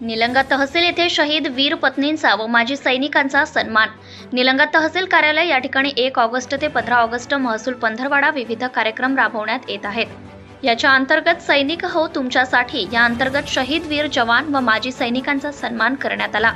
निलंगा तहसील येथे शहीद वीर पत्नींचा व माजी सैनिकांचा सन्मान। निलंगा तहसील कार्यालय या ठिकाणी 1 ऑगस्ट ते 15 ऑगस्ट महसूल पंधरवाडा विविध कार्यक्रम राबवण्यात येत आहेत। याच्या अंतर्गत सैनिक हो तुमच्यासाठी या अंतर्गत शहीद वीर जवान व माजी सैनिकांचा सन्मान करण्यात आला।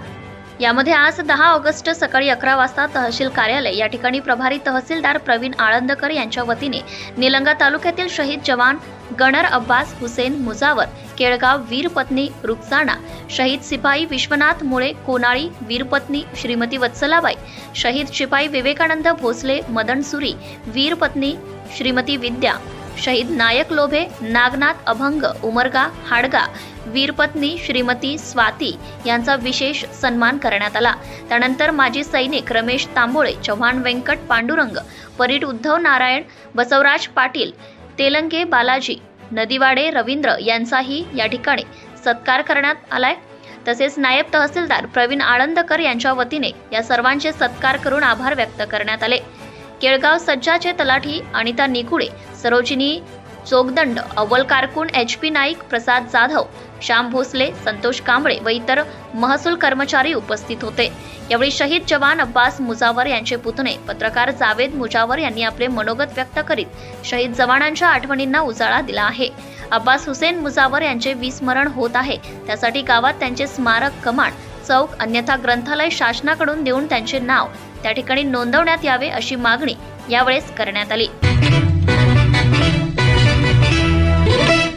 यामध्ये आज 10 ऑगस्ट सकाळी 11 वाजता तहसील कार्यालय या ठिकाणी प्रभारी तहसीलदार प्रवीण आळंदकर यांच्या वतीने निलंगा तालुक्यातील शहीद जवान गणर अब्बास हुसेन मुजावर, केळगाव वीरपत्नी रुखसाना, शहीद सिपाई विश्वनाथ मुळे कोनाळी, वीरपत्नी श्रीमती वत्सलाबाई, शहीद शिपाई विवेकानंद भोसले मदनसुरी, वीरपत्नी श्रीमती विद्या, शहीद नायक लोभे नागनाथ अभंग उमरगा हाडगा, वीरपत्नी श्रीमती स्वाती यांचा विशेष सन्मान करण्यात आला। त्यानंतर माजी सैनिक रमेश तांबोळे, चव्हाण व्यंकट पांडुरंग, परीट उद्धव नारायण, बसवराज पाटील, तेलंगे बालाजी, नदीवाडे रवींद्र यांचाही या ठिकाणी सत्कार करण्यात आलाय। तसेच नायब तहसीलदार प्रवीण आळंदकर यांच्या वतीने या सर्वांचे सत्कार करून आभार व्यक्त करण्यात आले। केळगाव सज्जाचे तलाठी अनिता निकुडे, सरोजिनी चोगदंड, अव्वल कारकून HP नाईक, प्रसाद जाधव, श्याम भोसले, संतोष कांबळे व इतर महसूल कर्मचारी उपस्थित होते। यावेळी शहीद जवान अब्बास मुजावर यांचे पुतणे पत्रकार जावेद मुजावर यांनी आपले मनोगत व्यक्त करीत शहीद जवानांच्या आठवणींना उजाळा दिला आहे। अब्बास हुसेन मुजावर यांचे विस्मरण होत आहे, त्यासाठी गावात त्यांचे स्मारक, कमान, चौक अन्यथा ग्रंथालय शासनाकडून देऊन त्यांचे नाव त्या ठिकाणी नोंदवण्यात यावे अशी मागणी यावेळेस करण्यात आली।